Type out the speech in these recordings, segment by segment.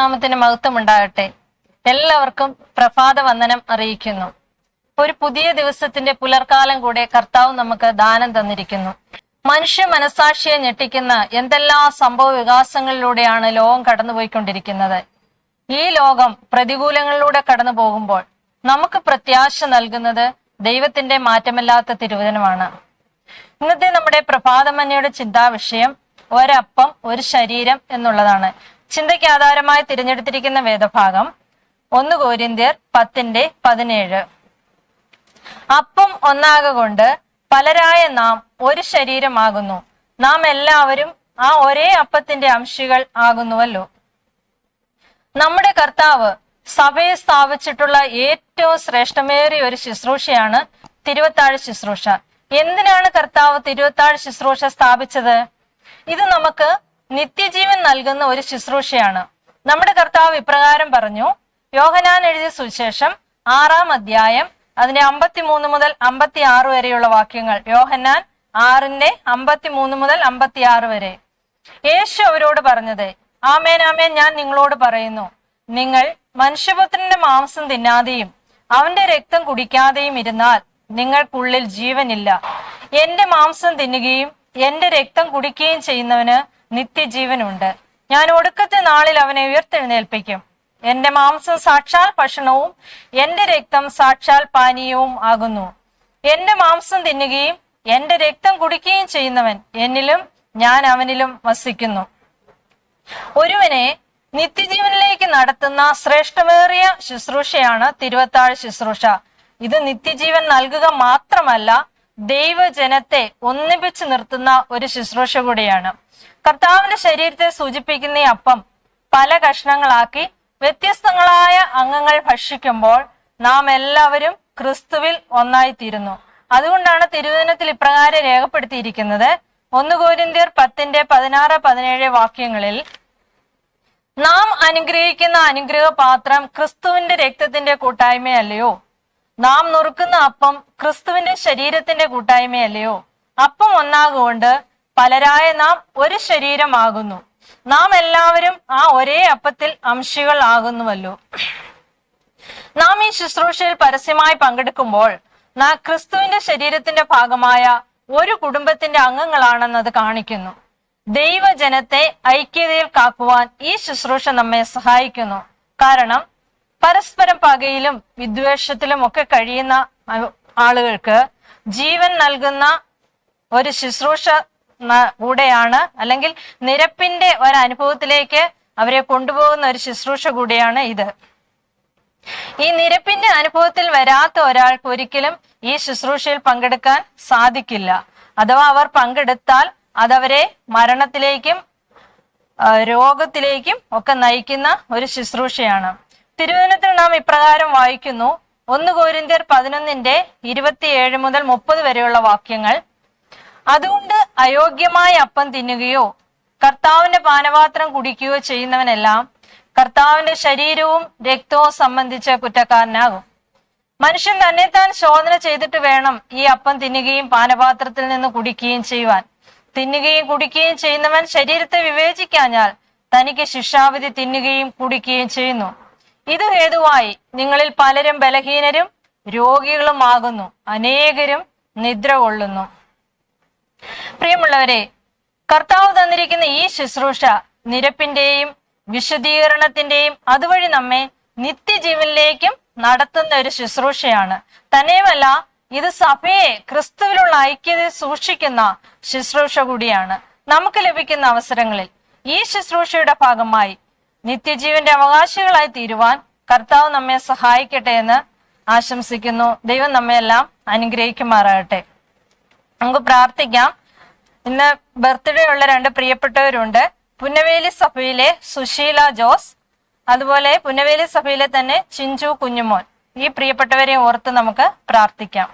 ദൈവനാമത്തിന് മഹത്വം ഉണ്ടാകട്ടെ. എല്ലാവർക്കും പ്രഭാത വന്ദനം അറിയിക്കുന്നു. ഒരു പുതിയ ദിവസത്തിന്റെ പുലർക്കാലം കൂടെ കർത്താവ് നമുക്ക് ദാനം തന്നിരിക്കുന്നു. മനുഷ്യ മനസാക്ഷിയെ ഞെട്ടിക്കുന്ന എന്തെല്ലാം സംഭവ വികാസങ്ങളിലൂടെയാണ് ലോകം കടന്നുപോയിക്കൊണ്ടിരിക്കുന്നത്. ഈ ലോകം പ്രതികൂലങ്ങളിലൂടെ കടന്നു പോകുമ്പോൾ നമുക്ക് പ്രത്യാശ നൽകുന്നത് ദൈവത്തിന്റെ മാറ്റമില്ലാത്ത തിരുവചനമാണ്. ഇന്നത്തെ നമ്മുടെ പ്രഭാതമന്യയുടെ ചിന്താവിഷയം ഒരപ്പം ഒരു ശരീരം എന്നുള്ളതാണ്. ചിന്തയ്ക്ക് ആധാരമായി തിരഞ്ഞെടുത്തിരിക്കുന്ന വേദഭാഗം 1 കൊരിന്ത്യർ 10:17. അപ്പം ഒന്നാകൊണ്ട് പലരായ നാം ഒരു ശരീരമാകുന്നു, നാം എല്ലാവരും ആ ഒരേ അപ്പത്തിന്റെ അംശികൾ ആകുന്നുവല്ലോ. നമ്മുടെ കർത്താവ് സഭയെ സ്ഥാപിച്ചിട്ടുള്ള ഏറ്റവും ശ്രേഷ്ഠമേറിയ ഒരു ശുശ്രൂഷയാണ് തിരുവത്താഴ് ശുശ്രൂഷ. എന്തിനാണ് കർത്താവ് തിരുവത്താഴ് ശുശ്രൂഷ സ്ഥാപിച്ചത്? ഇത് നമുക്ക് നിത്യജീവൻ നൽകുന്ന ഒരു ശുശ്രൂഷയാണ്. നമ്മുടെ കർത്താവ് ഇപ്രകാരം പറഞ്ഞു. യോഹന്നാൻ എഴുതിയ സുവിശേഷം 6-ാം അധ്യായം അതിന്റെ 53 മുതൽ 56 വരെയുള്ള വാക്യങ്ങൾ. യോഹന്നാൻ 6:53 മുതൽ 56 വരെ. യേശു അവരോട് പറഞ്ഞത്, ആമേൻ ആമേൻ ഞാൻ നിങ്ങളോട് പറയുന്നു, നിങ്ങൾ മനുഷ്യപുത്രന്റെ മാംസം തിന്നാതെയും അവന്റെ രക്തം കുടിക്കാതെയും ഇരുന്നാൽ നിങ്ങൾക്കുള്ളിൽ ജീവനില്ല. എന്റെ മാംസം തിന്നുകയും എന്റെ രക്തം കുടിക്കുകയും ചെയ്യുന്നവന് നിത്യജീവനുണ്ട്. ഞാൻ ഒടുക്കത്തെ നാളിൽ അവനെ ഉയർത്തെഴുന്നേൽപ്പിക്കും. എന്റെ മാംസം സാക്ഷാൽ ഭക്ഷണവും എന്റെ രക്തം സാക്ഷാൽ പാനീയവും ആകുന്നു. എന്റെ മാംസം തിന്നുകയും എന്റെ രക്തം കുടിക്കുകയും ചെയ്യുന്നവൻ എന്നിലും ഞാൻ അവനിലും വസിക്കുന്നു. ഒരുവനെ നിത്യജീവനിലേക്ക് നടത്തുന്ന ശ്രേഷ്ഠമേറിയ ശുശ്രൂഷയാണ് തിരുവത്താഴ് ശുശ്രൂഷ. ഇത് നിത്യജീവൻ നൽകുക മാത്രമല്ല, ദൈവജനത്തെ ഒന്നിപ്പിച്ചു നിർത്തുന്ന ഒരു ശുശ്രൂഷ കൂടിയാണ്. കർത്താവിന്റെ ശരീരത്തെ സൂചിപ്പിക്കുന്ന ഈ അപ്പം പല കഷ്ണങ്ങളാക്കി വ്യത്യസ്തങ്ങളായ അംഗങ്ങൾ ഭക്ഷിക്കുമ്പോൾ നാം എല്ലാവരും ക്രിസ്തുവിൽ ഒന്നായിത്തീരുന്നു. അതുകൊണ്ടാണ് തിരുവചനത്തിൽ ഇപ്രകാരം രേഖപ്പെടുത്തിയിരിക്കുന്നത്. 1 കൊരിന്ത്യർ 10:16-17 വാക്യങ്ങളിൽ, നാം അനുഗ്രഹിക്കുന്ന അനുഗ്രഹപാത്രം ക്രിസ്തുവിന്റെ രക്തത്തിന്റെ കൂട്ടായ്മയല്ലയോ? നാം നുറുക്കുന്ന അപ്പം ക്രിസ്തുവിന്റെ ശരീരത്തിന്റെ കൂട്ടായ്മയല്ലയോ? അപ്പം ഒന്നാകൊണ്ട് പലരായ നാം ഒരു ശരീരമാകുന്നു, നാം എല്ലാവരും ആ ഒരേ അപ്പത്തിൽ അംശികൾ ആകുന്നുവല്ലോ. നാം ഈ ശുശ്രൂഷയിൽ പരസ്യമായി പങ്കെടുക്കുമ്പോൾ നാം ക്രിസ്തുവിന്റെ ശരീരത്തിന്റെ ഭാഗമായ ഒരു കുടുംബത്തിന്റെ അംഗങ്ങളാണെന്നത് കാണിക്കുന്നു. ദൈവജനത്തെ ഐക്യതയിൽ കാക്കുവാൻ ഈ ശുശ്രൂഷ നമ്മെ സഹായിക്കുന്നു. കാരണം പരസ്പരം പകയിലും വിദ്വേഷത്തിലും ഒക്കെ കഴിയുന്ന ആളുകൾക്ക് ജീവൻ നൽകുന്ന ഒരു ശുശ്രൂഷ കൂടെയാണ്, അല്ലെങ്കിൽ നിരപ്പിന്റെ ഒരനുഭവത്തിലേക്ക് അവരെ കൊണ്ടുപോകുന്ന ഒരു ശുശ്രൂഷ കൂടിയാണ് ഇത്. ഈ നിരപ്പിന്റെ അനുഭവത്തിൽ വരാത്ത ഒരാൾക്ക് ഒരിക്കലും ഈ ശുശ്രൂഷയിൽ പങ്കെടുക്കാൻ സാധിക്കില്ല. അഥവാ അവർ പങ്കെടുത്താൽ അതവരെ മരണത്തിലേക്കും രോഗത്തിലേക്കും ഒക്കെ നയിക്കുന്ന ഒരു ശുശ്രൂഷയാണ്. തിരുവചനത്തിൽ നാം ഇപ്രകാരം വായിക്കുന്നു. 1 കൊരിന്ത്യർ 11:27 മുതൽ 30 വരെയുള്ള വാക്യങ്ങൾ. അതുകൊണ്ട് അയോഗ്യമായ അപ്പം തിന്നുകയോ കർത്താവിന്റെ പാനപാത്രം കുടിക്കുകയോ ചെയ്യുന്നവനെല്ലാം കർത്താവിന്റെ ശരീരവും രക്തവും സംബന്ധിച്ച് കുറ്റക്കാരനാകും. മനുഷ്യൻ തന്നെത്താൻ ശോധന ചെയ്തിട്ട് വേണം ഈ അപ്പം തിന്നുകയും പാനപാത്രത്തിൽ നിന്ന് കുടിക്കുകയും ചെയ്യുവാൻ. തിന്നുകയും കുടിക്കുകയും ചെയ്യുന്നവൻ ശരീരത്തെ വിവേചിക്കാഞ്ഞാൽ തനിക്ക് ശിക്ഷാവിധി തിന്നുകയും കുടിക്കുകയും ചെയ്യുന്നു. ഇത് ഹേതുവായി നിങ്ങളിൽ പലരും ബലഹീനരും രോഗികളുമാകുന്നു, അനേകരും നിദ്ര കൊള്ളുന്നു. പ്രിയമുള്ളവരെ, കർത്താവ് തന്നിരിക്കുന്ന ഈ ശുശ്രൂഷ നിരപ്പിന്റെയും വിശുദ്ധീകരണത്തിന്റെയും അതുവഴി നമ്മെ നിത്യജീവനിലേക്കും നടത്തുന്ന ഒരു ശുശ്രൂഷയാണ്. തന്നെയുമല്ല, ഇത് സഭയെ ക്രിസ്തുവിലുള്ള ഐക്യത സൂക്ഷിക്കുന്ന ശുശ്രൂഷ കൂടിയാണ്. നമുക്ക് ലഭിക്കുന്ന അവസരങ്ങളിൽ ഈ ശുശ്രൂഷയുടെ ഭാഗമായി നിത്യജീവന്റെ അവകാശികളായി തീരുവാൻ കർത്താവ് നമ്മെ സഹായിക്കട്ടെ എന്ന് ആശംസിക്കുന്നു. ദൈവം നമ്മെ എല്ലാം അനുഗ്രഹിക്കുമാറാകട്ടെ. നമുക്ക് പ്രാർത്ഥിക്കാം. ഇന്ന് ബർത്ത്ഡേ ഉള്ള 2 പ്രിയപ്പെട്ടവരുണ്ട്. പുന്നവേലി സഭയിലെ സുശീല ജോസ്, അതുപോലെ പുന്നവേലി സഭയിലെ തന്നെ ചിഞ്ചു കുഞ്ഞുമോൻ. ഈ പ്രിയപ്പെട്ടവരെ ഓർത്ത് നമുക്ക് പ്രാർത്ഥിക്കാം.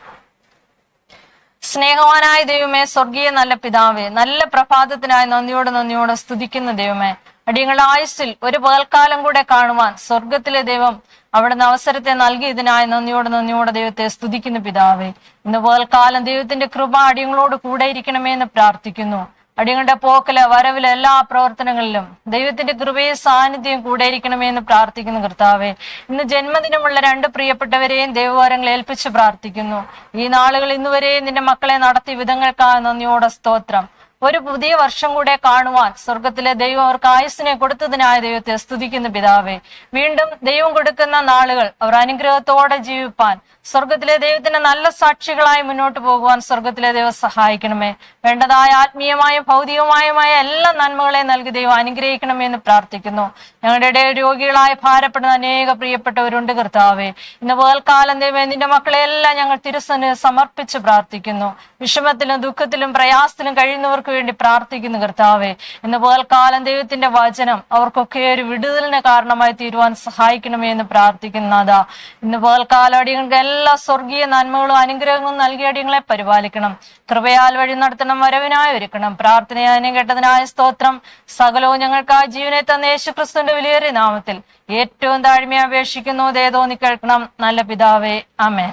സ്നേഹവാനായ ദൈവമേ, സ്വർഗീയ നല്ല പിതാവേ, നല്ല പ്രഭാതത്തിനായി നന്ദിയോടെ സ്തുതിക്കുന്ന ദൈവമേ, അടിയങ്ങളുടെ ആയുസ്സിൽ ഒരു പകൽക്കാലം കൂടെ കാണുവാൻ സ്വർഗത്തിലെ ദൈവം അവിടുന്ന് അവസരത്തെ നൽകി. ഇതിനായി നന്ദിയോടെ ദൈവത്തെ സ്തുതിക്കുന്നു പിതാവേ. ഇന്ന് പകൽക്കാലം ദൈവത്തിന്റെ കൃപ അടിയങ്ങളോട് കൂടെ ഇരിക്കണമേ എന്ന് പ്രാർത്ഥിക്കുന്നു. അടിയങ്ങളുടെ പോക്കില് വരവില് എല്ലാ പ്രവർത്തനങ്ങളിലും ദൈവത്തിന്റെ കൃപയും സാന്നിധ്യം കൂടെ ഇരിക്കണമെന്ന് പ്രാർത്ഥിക്കുന്നു കർത്താവെ. ഇന്ന് ജന്മദിനമുള്ള 2 പ്രിയപ്പെട്ടവരെയും ദൈവവരങ്ങൾ ഏൽപ്പിച്ച് പ്രാർത്ഥിക്കുന്നു. ഈ നാളുകൾ ഇന്നുവരെയും നിന്റെ മക്കളെ നടത്തിയ വിധങ്ങൾക്കാ നന്ദിയോടെ സ്തോത്രം. ഒരു പുതിയ വർഷം കൂടെ കാണുവാൻ സ്വർഗത്തിലെ ദൈവം അവർക്ക് ആയുസ്സിനെ കൊടുത്തതിനായ ദൈവത്തെ സ്തുതിക്കുന്നു പിതാവേ. വീണ്ടും ദൈവം കൊടുക്കുന്ന നാളുകൾ അവർ അനുഗ്രഹത്തോടെ ജീവിപ്പാൻ സ്വർഗത്തിലെ ദൈവത്തിന്റെ നല്ല സാക്ഷികളായി മുന്നോട്ട് പോകുവാൻ സ്വർഗത്തിലെ ദൈവം സഹായിക്കണമേ. വേണ്ടതായ ആത്മീയമായും ഭൗതികമായുമായ എല്ലാ നന്മകളെയും നൽകി ദൈവം അനുഗ്രഹിക്കണമേ എന്ന് പ്രാർത്ഥിക്കുന്നു. ഞങ്ങളുടെ ഇടയിൽ രോഗികളായി ഭാരപ്പെടുന്ന അനേക പ്രിയപ്പെട്ടവരുണ്ട് കർത്താവേ. ഇന്ന് പകൽക്കാലം ദൈവമേ, നിന്റെ മക്കളെല്ലാം ഞങ്ങൾ തിരുസന്നിധിയിൽ സമർപ്പിച്ച് പ്രാർത്ഥിക്കുന്നു. വിഷമത്തിലും ദുഃഖത്തിലും പ്രയാസത്തിലും കഴിയുന്നവർക്ക് വേണ്ടി പ്രാർത്ഥിക്കുന്നു കർത്താവേ. ഇന്ന് പകൽക്കാലം ദൈവത്തിന്റെ വചനം അവർക്കൊക്കെ ഒരു വിടുതലിന് കാരണമായി തീരുവാൻ സഹായിക്കണമേ എന്ന് പ്രാർത്ഥിക്കുന്നതാ. ഇന്ന് പകൽക്കാലം അടിയങ്ങൾക്ക് എല്ലാ സ്വർഗീയ നന്മകളും അനുഗ്രഹങ്ങളും നൽകിയ അടിയങ്ങളെ പരിപാലിക്കണം. കൃപയാൽ വഴി നടത്തണം, വരവിനായി ഒരുക്കണം. പ്രാർത്ഥനയാനും കേട്ടതിനായ സ്തോത്രം. സകലവും ഞങ്ങൾക്ക് ആ ജീവനെ തന്ന യേശുക്രിസ്തുവിന്റെ വിലയേറിയ നാമത്തിൽ ഏറ്റവും താഴ്മയെ അപേക്ഷിക്കുന്നു. ദയതോന്നി കേൾക്കണം നല്ല പിതാവേ, ആമേൻ.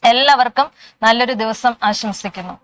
എല്ലാവർക്കും നല്ലൊരു ദിവസം ആശംസിക്കുന്നു.